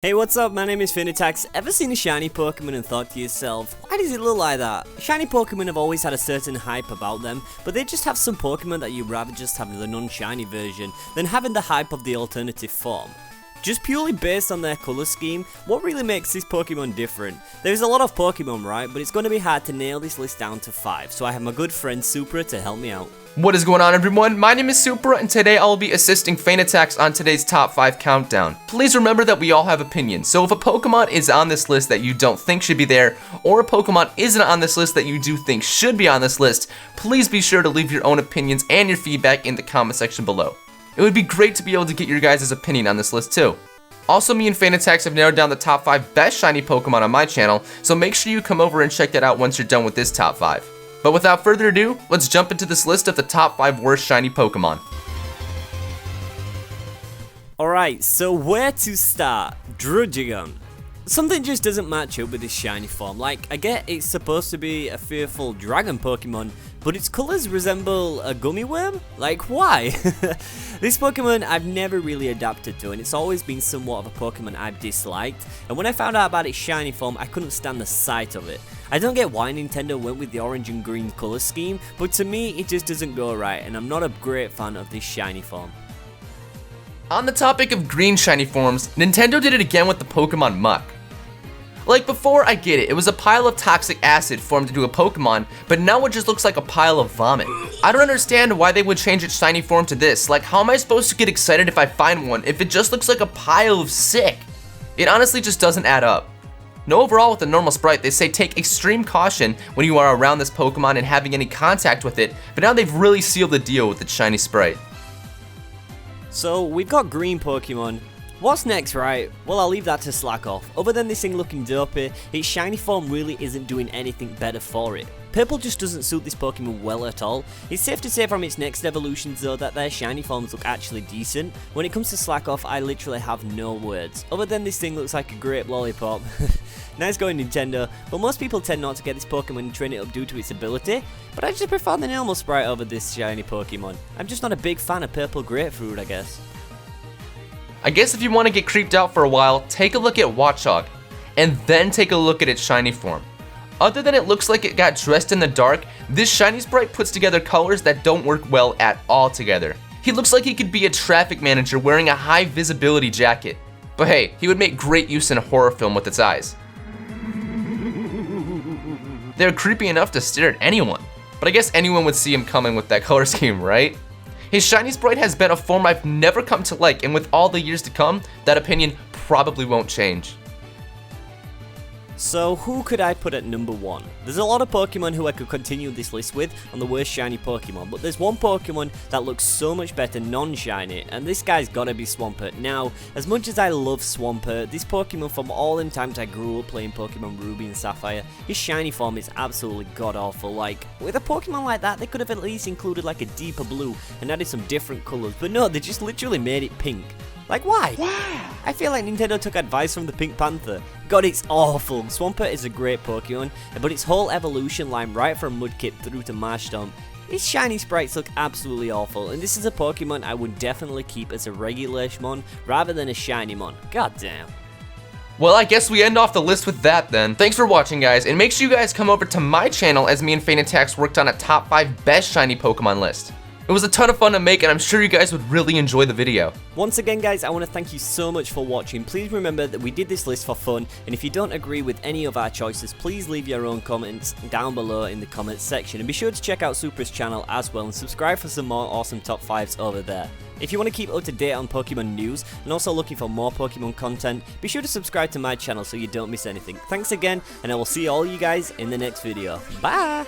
Hey, what's up? My name is FeintAttacks. Ever seen a shiny Pokemon and thought to yourself, why does it look like that? Shiny Pokemon have always had a certain hype about them, but they just have some Pokemon that you'd rather just have the non-shiny version than having the hype of the alternative form. Just purely based on their colour scheme, what really makes this Pokemon different? There's a lot of Pokemon, right? But it's going to be hard to nail this list down to 5, so I have my good friend Supra to help me out. What is going on, everyone? My name is Supra, and today I'll be assisting FeintAttacks on today's top 5 countdown. Please remember that we all have opinions, so if a Pokemon is on this list that you don't think should be there, or a Pokemon isn't on this list that you do think should be on this list, please be sure to leave your own opinions and your feedback in the comment section below. It would be great to be able to get your guys' opinion on this list too. Also, me and FeintAttacks have narrowed down the top 5 best shiny Pokemon on my channel, so make sure you come over and check that out once you're done with this top 5. But without further ado, let's jump into this list of the top 5 worst shiny Pokemon. Alright, so where to start? Druddigon. Something just doesn't match up with this shiny form. Like, I get it's supposed to be a fearful dragon Pokemon, but its colours resemble a gummy worm? Like, why? This Pokemon I've never really adapted to, and it's always been somewhat of a Pokemon I've disliked, and when I found out about its shiny form, I couldn't stand the sight of it. I don't get why Nintendo went with the orange and green colour scheme, but to me it just doesn't go right, and I'm not a great fan of this shiny form. On the topic of green shiny forms, Nintendo did it again with the Pokemon Muck. Like before, I get it, it was a pile of toxic acid formed into a Pokemon, but now it just looks like a pile of vomit. I don't understand why they would change its shiny form to this. Like, how am I supposed to get excited if I find one if it just looks like a pile of sick? It honestly just doesn't add up. Now overall, with the normal sprite, they say take extreme caution when you are around this Pokemon and having any contact with it, but now they've really sealed the deal with its shiny sprite. So, we've got green Pokemon. What's next, right? Well, I'll leave that to slack off. Other than this thing looking dopey, its shiny form really isn't doing anything better for it. Purple just doesn't suit this Pokemon well at all. It's safe to say from its next evolutions though that their shiny forms look actually decent. When it comes to slack off, I literally have no words. Other than this thing looks like a grape lollipop. Nice going, Nintendo, but most people tend not to get this Pokemon and train it up due to its ability, but I just prefer the normal sprite over this shiny Pokemon. I'm just not a big fan of purple grapefruit, I guess. I guess if you want to get creeped out for a while, take a look at Watchog, and then take a look at its shiny form. Other than it looks like it got dressed in the dark, this shiny sprite puts together colors that don't work well at all together. He looks like he could be a traffic manager wearing a high visibility jacket. But hey, he would make great use in a horror film with its eyes. They're creepy enough to stare at anyone, but I guess anyone would see him coming with that color scheme, right? His shiny sprite has been a form I've never come to like, and with all the years to come, that opinion probably won't change. So who could I put at number 1? There's a lot of Pokemon who I could continue this list with on the worst shiny Pokemon, but there's one Pokemon that looks so much better non-shiny, and this guy's gotta be Swampert. Now, as much as I love Swampert, this Pokemon from all them times I grew up playing Pokemon Ruby and Sapphire, his shiny form is absolutely god-awful. Like, with a Pokemon like that, they could have at least included like a deeper blue and added some different colours, but no, they just literally made it pink. Like, why? I feel like Nintendo took advice from the Pink Panther. God, it's awful. Swampert is a great Pokemon, but its whole evolution line right from Mudkip through to Marshtomp, its shiny sprites look absolutely awful, and this is a Pokemon I would definitely keep as a regular-mon rather than a shiny mon. God damn. Well, I guess we end off the list with that then. Thanks for watching, guys, and make sure you guys come over to my channel as me and FeintAttacks worked on a top 5 best shiny Pokemon list. It was a ton of fun to make, and I'm sure you guys would really enjoy the video. Once again, guys, I want to thank you so much for watching. Please remember that we did this list for fun, and if you don't agree with any of our choices, please leave your own comments down below in the comments section. And be sure to check out Supra's channel as well, and subscribe for some more awesome top 5s over there. If you want to keep up to date on Pokemon news, and also looking for more Pokemon content, be sure to subscribe to my channel so you don't miss anything. Thanks again, and I will see all you guys in the next video. Bye!